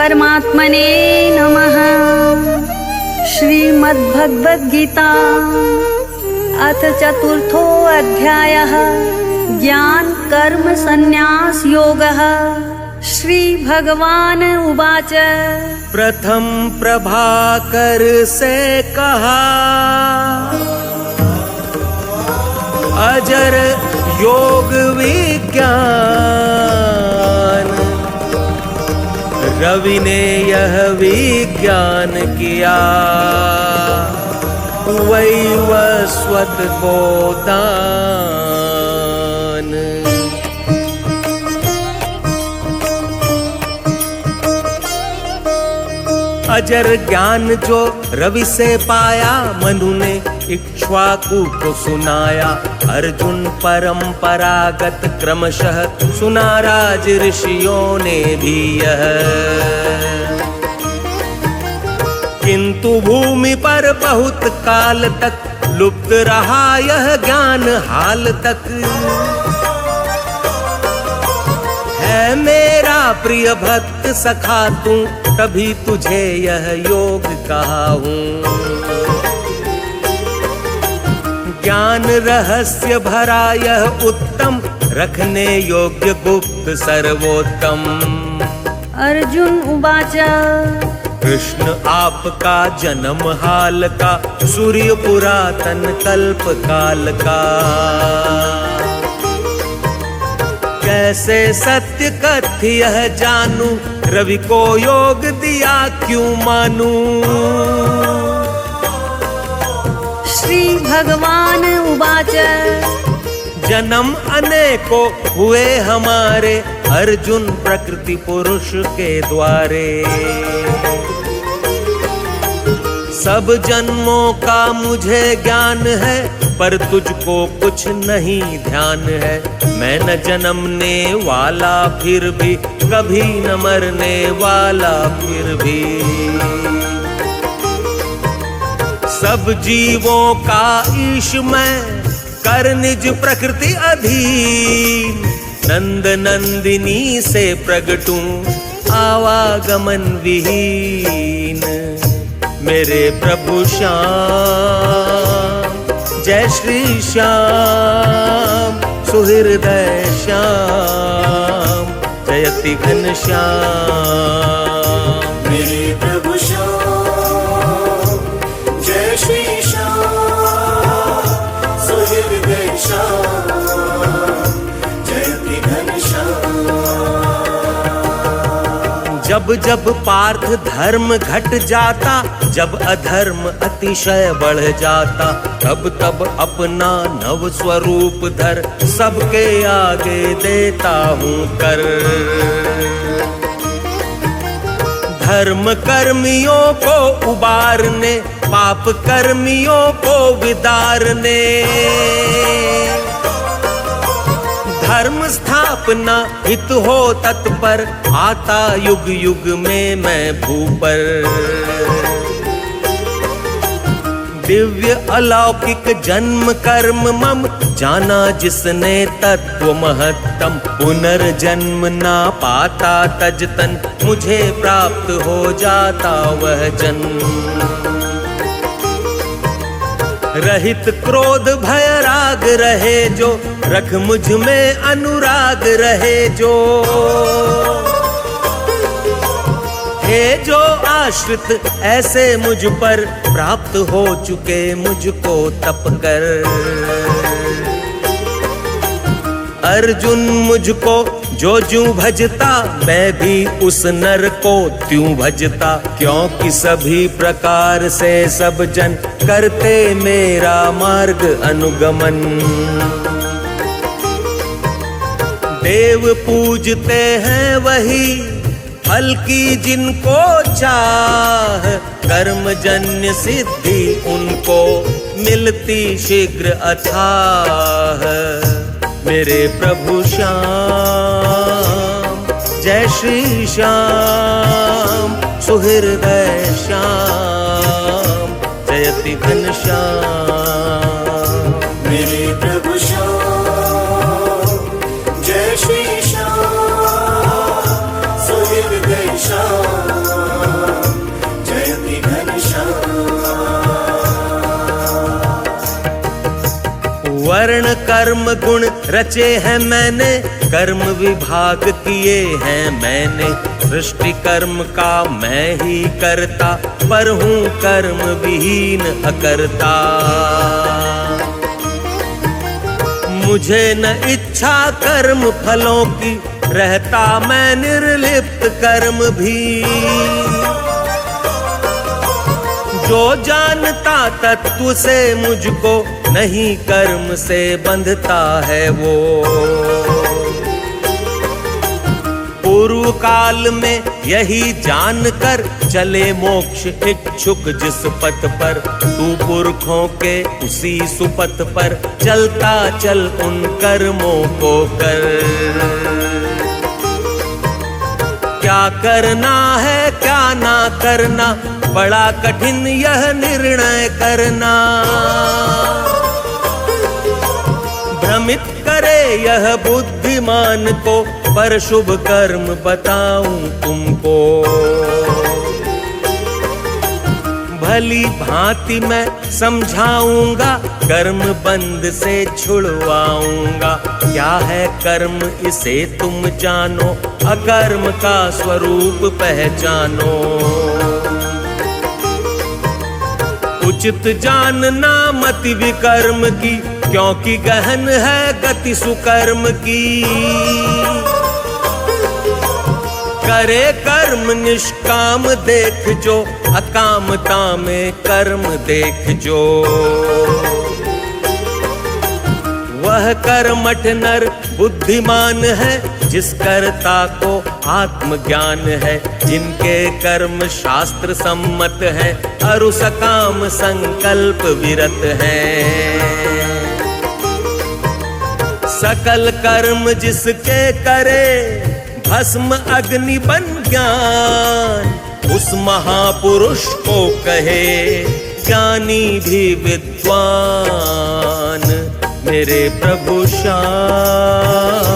परमात्मने नमः। श्रीमद्भगवद्गीता अथ चतुर्थो अध्यायः ज्ञान कर्म संन्यास योगः। श्री भगवान उवाच प्रथम प्रभाकर से कहा अजर योग विज्ञान, रवि ने यह विज्ञान किया वैवस्वत को दान। अजर ज्ञान जो रवि से पाया, मनु ने इक्ष्वाकु को सुनाया। अर्जुन परंपरागत क्रमशः सुना राज ऋषियों ने भी यह। किंतु भूमि पर बहुत काल तक लुप्त रहा यह ज्ञान हाल तक। है मेरा प्रिय भक्त सखा तू, तभी तुझे यह योग कहा हूँ। ज्ञान रहस्य भरा यह उत्तम, रखने योग्य गुप्त सर्वोत्तम। अर्जुन उवाच कृष्ण आपका जन्म हाल का, सूर्य पुरातन कल्प काल का। कैसे सत्य कथ्य यह जानू, रवि को योग दिया क्यों मानू। श्री भगवान उवाच जन्म अनेको हुए हमारे, अर्जुन प्रकृति पुरुष के द्वारे। सब जन्मों का मुझे ज्ञान है, पर तुझको कुछ नहीं ध्यान है। मैं न जन्मने वाला फिर भी, कभी न मरने वाला फिर भी। सब जीवों का ईश मैं, कर निज प्रकृति अधीन। नंद नंदिनी से प्रगटूं, आवागमन विहीन। मेरे प्रभु श्याम, जय श्री श्याम, सुहृदय श्याम, जयति घनश्याम। मेरे प्रभु श्याम, जय श्री श्याम, सुहृदय श्याम, जयति घनश्याम। जब जब पार्थ धर्म घट जाता, जब अधर्म अतिशय बढ़ जाता, तब तब अपना नव स्वरूप धर, सबके आगे देता हूँ कर। धर्म कर्मियों को उबारने, पाप कर्मियों को विदारने। धर्म स्थापना हित हो तत्पर, आता युग युग में मैं भूपर। दिव्य अलौकिक जन्म कर्म मम, जाना जिसने तत्व महत्तम। पुनर्जन्म ना पाता तजतन, मुझे प्राप्त हो जाता वह जन्म। रहित क्रोध भय राग रहे जो, रख मुझ में अनुराग रहे जो। हे जो आश्रित ऐसे मुझ पर, प्राप्त हो चुके मुझको तप कर। अर्जुन मुझको जो ज्यों भजता, मैं भी उस नर को त्यों भजता। क्योंकि सभी प्रकार से सब जन, करते मेरा मार्ग अनुगमन। देव पूजते हैं वही, फल की जिनको चाह। कर्म जन्य सिद्धि उनको, मिलती शीघ्र अथाह। मेरे प्रभु श्याम, जय श्री श्याम, सुहृदय श्याम, जयति घनश्याम। मेरे प्रभु श्याम, जय श्री श्याम, सुहृदय श्याम, वर्ण कर्म गुण रचे हैं मैंने, कर्म विभाग किए हैं मैंने। सृष्टि कर्म का मैं ही करता, पर हूँ कर्म विहीन अकर्ता। मुझे न इच्छा कर्म फलों की, रहता मैं निर्लिप्त कर्म भी। जो जानता तत्व से मुझको, नहीं कर्म से बंधता है वो। पूर्व काल में यही जानकर चले मोक्ष इच्छुक जिस पथ पर, तू पुरखों के उसी सुपथ पर चलता चल उन कर्मों को कर। क्या करना है क्या ना करना, बड़ा कठिन यह निर्णय करना। भ्रमित करे यह बुद्धिमान को, पर शुभ कर्म बताऊं तुमको। भली भांति मैं समझाऊंगा, कर्म बंध से छुड़वाऊंगा। क्या है कर्म इसे तुम जानो, अकर्म का स्वरूप पहचानो। उचित जानना मति विकर्म की, क्योंकि गहन है गति सुकर्म की। करे कर्म निष्काम देख जो, अकामता में कर्म देख जो। वह कर्मठ नर बुद्धिमान है, जिस कर्ता को आत्मज्ञान है। जिनके कर्म शास्त्र सम्मत है, अरु सकाम संकल्प विरत है। सकल कर्म जिसके करे, भस्म अग्नि बन ज्ञान। उस महापुरुष को कहे, ज्ञानी भी विद्वान। मेरे प्रभु श्याम,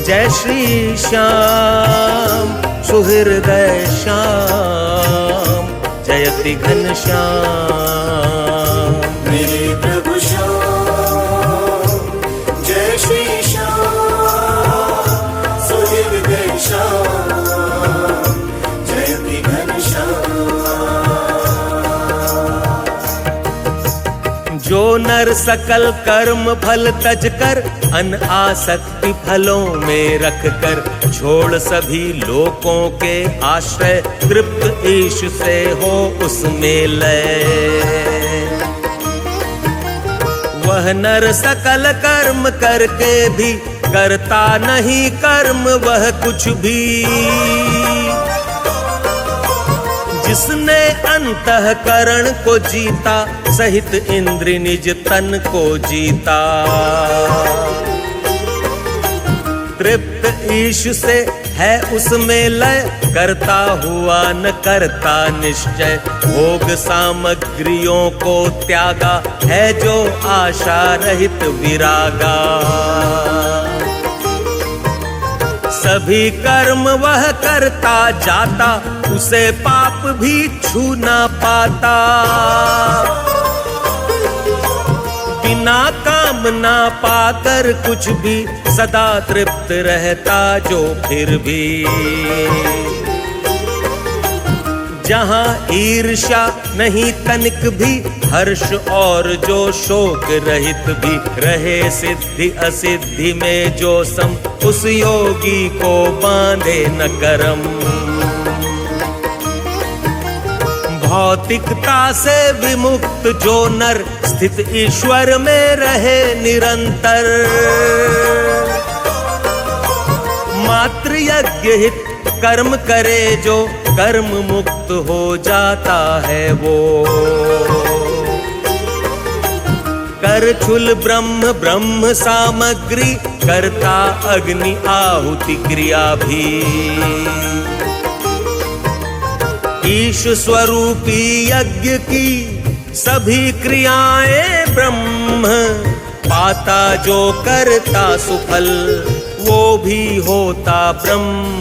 जय श्री श्याम, सुहृदय श्याम, जयति घनश्याम। मेरे प्रभु श्याम, जय श्री श्याम, सुहृदय श्याम, जयति घनश्याम। जो नर सकल कर्म फल तज कर, अनासक्ति फलों में रख कर, छोड़ सभी लोकों के आश्रय, तृप्त ईश से हो उसमें लय। वह नर सकल कर्म करके भी, करता नहीं कर्म वह कुछ भी। जिसने अंतःकरण को जीता, सहित इंद्रिय निज तन को जीता। तृप्त ईश से है उसमें लय, करता हुआ न करता निश्चय। भोग सामग्रियों को त्यागा, है जो आशा रहित विरागा। सभी कर्म वह करता जाता, उसे पाप भी छू ना पाता। बिना कामना पाकर कुछ भी, सदा तृप्त रहता जो फिर भी। जहाँ ईर्ष्या नहीं तनिक भी, हर्ष और जो शोक रहित भी। रहे सिद्धि असिद्धि में जो सम, उस योगी को बांधे न करम। भौतिकता से विमुक्त जो नर, स्थित ईश्वर में रहे निरंतर। मात्र यज्ञ हित कर्म करे जो, कर्म मुक्त हो जाता है वो। कर छुल ब्रह्म ब्रह्म सामग्री, करता अग्नि आहुति क्रिया भी। ईश स्वरूपी यज्ञ की सभी क्रियाएं ब्रह्म, पाता जो करता सुफल, वो भी होता ब्रह्म।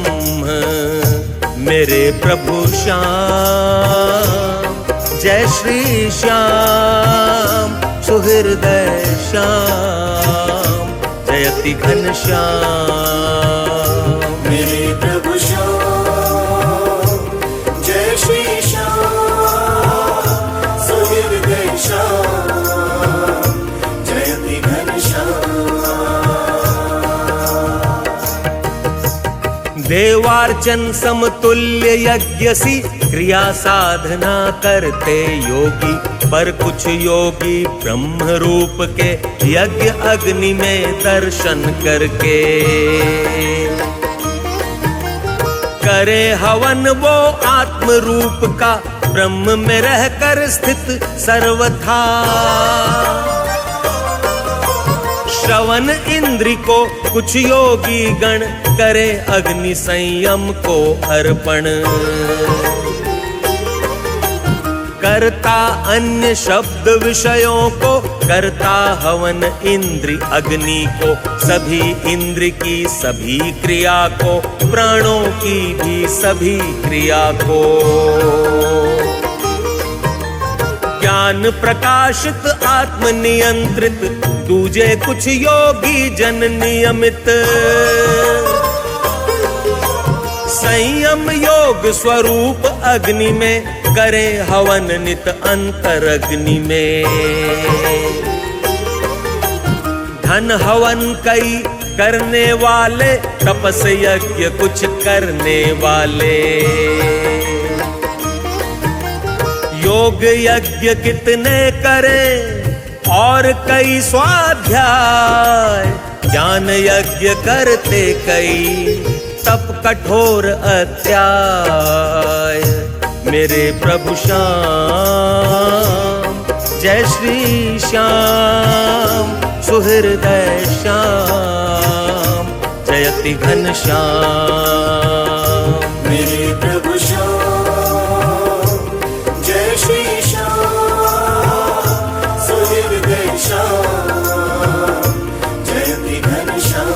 मेरे प्रभु श्याम, जय श्री श्याम, सुहृदय श्याम जयति घनश्याम। मेरे प्रभु श्याम जय श्री श्याम सुहृदय श्याम जयति घनश्याम। देवार्चन समतुल्य यज्ञसी क्रिया साधना करते योगी, पर कुछ योगी ब्रह्म रूप के यज्ञ अग्नि में दर्शन करके करे हवन वो आत्म रूप का ब्रह्म में रहकर स्थित सर्वथा। श्रवण इंद्री को कुछ योगी गण करे अग्नि संयम को अर्पण, करता अन्य शब्द विषयों को करता हवन इंद्री अग्नि को, सभी इंद्र की सभी क्रिया को प्राणों की भी सभी क्रिया को। ज्ञान प्रकाशित आत्म नियंत्रित दूजे कुछ योगी जन नियमित, संयम योग स्वरूप अग्नि में करे हवन नित अंतर अग्नि में। धन हवन कई करने वाले तपस यज्ञ कुछ करने वाले, योग यज्ञ कितने करें और कई स्वाध्याय, ज्ञान यज्ञ करते कई तप कठोर अध्याय। मेरे प्रभु श्याम जय श्री श्याम सुहृदय श्याम जयति घनश्याम। मेरे प्रभु श्याम जय श्री श्याम सुहृदय श्याम जयति घनश्याम।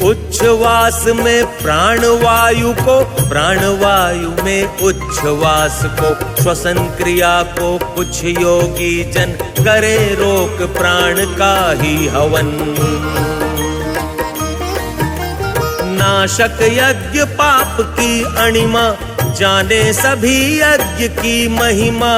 उच्छ्वास में प्राणवायु को, प्राणवायु में उच्छ्वास को, श्वसन क्रिया को कुछ योगी जन करे रोक प्राण का ही हवन। नाशक यज्ञ पाप की अणिमा जाने सभी यज्ञ की महिमा,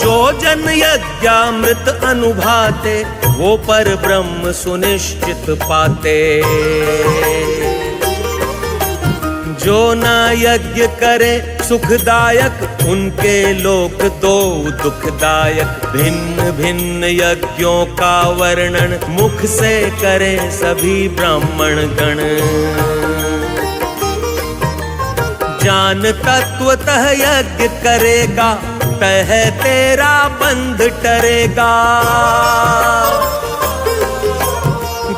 जो जन यज्ञामृत अनुभाते वो पर ब्रह्म सुनिश्चित पाते। जो ना यज्ञ करे सुखदायक उनके लोक दो दुखदायक। भिन्न भिन्न यज्ञों का वर्णन मुख से करे सभी ब्राह्मण गण। जान तत्वतः यज्ञ करेगा तह तेरा बंध टरेगा।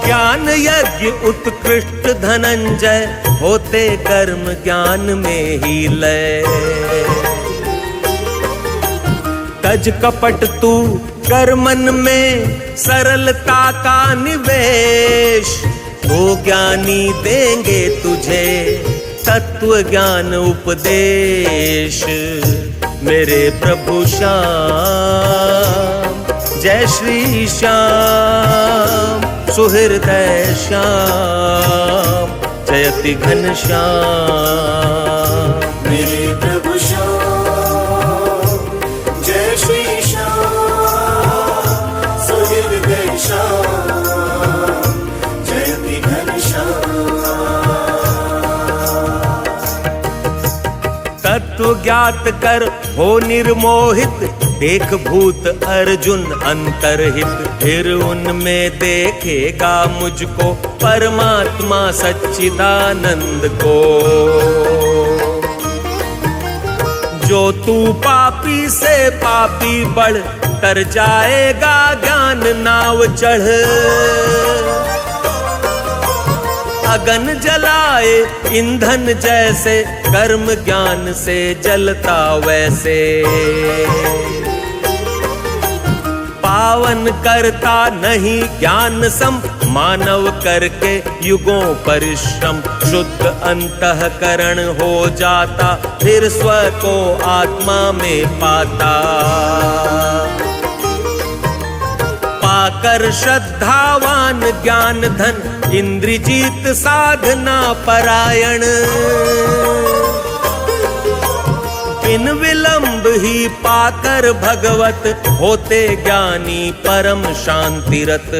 ज्ञान यज्ञ उत्कृष्ट धनंजय होते कर्म ज्ञान में ही लय। तज कपट तू कर मन में सरलता का निवेश, तो ज्ञानी देंगे तुझे तत्व ज्ञान उपदेश। मेरे प्रभु श्याम जय श्री श्याम सुहृदय श्याम जयति घनश्याम। मेरे प्रभु श्याम जय श्री श्याम सुहृदय श्याम जयति घनश्याम। तत्व ज्ञात कर हो निर्मोहित देख भूत अर्जुन अंतरहित। फिर उनमें देखेगा मुझको परमात्मा सच्चिदानंद को। जो तू पापी से पापी बढ़ तर जाएगा ज्ञान नाव चढ़। अगन जलाए ईंधन जैसे कर्म ज्ञान से जलता वैसे। पावन करता नहीं ज्ञान सम मानव करके युगों परिश्रम शुद्ध अंतःकरण हो जाता, फिर स्व को आत्मा में पाता। पाकर श्रद्धावान ज्ञान धन इंद्रजीत साधना परायण, बिन विलंब ही पाकर भगवत होते ज्ञानी परम शांतिरत।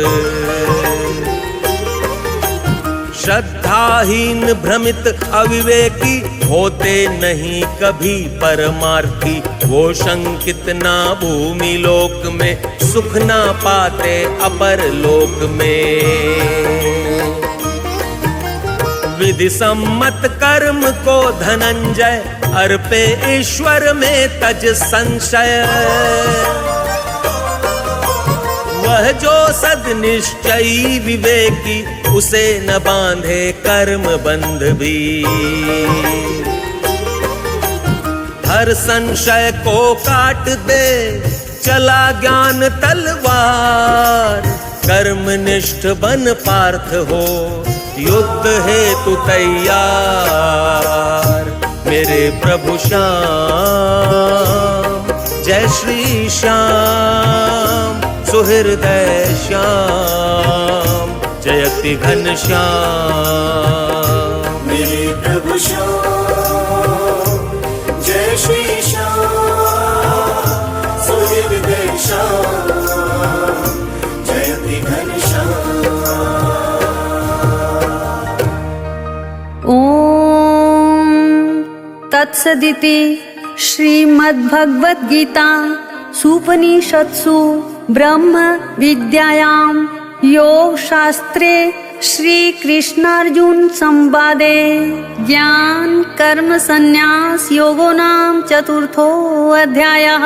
श्रद्धाहीन भ्रमित अविवेकी होते नहीं कभी परमार्थी, वो शंकित ना भूमि लोक में, सुख ना पाते अपर लोक में। विधि सम्मत कर्म को धनंजय, अर्पे ईश्वर में तज संशय। वह जो सद्निश्चयी विवेकी, उसे न बांधे कर्म बंध भी। हर संशय को काट दे चला ज्ञान तलवार, कर्मनिष्ठ बन पार्थ हो युद्ध हेतु तैयार। मेरे प्रभु श्याम, जय श्री श्याम, सुहृदय श्याम, जयति घन श्याम। मेरे प्रभु श्याम, जय श्री श्याम, सुहृदय श्याम, जयति घन श्याम। ओम तत्सदिति श्रीमद्भगवद्गीता सुपनिषत्सु ब्रह्म विद्यायां योग शास्त्रे श्री कृष्णार्जुन संवादे ज्ञान कर्म संन्यास योगो नाम चतुर्थो अध्यायः।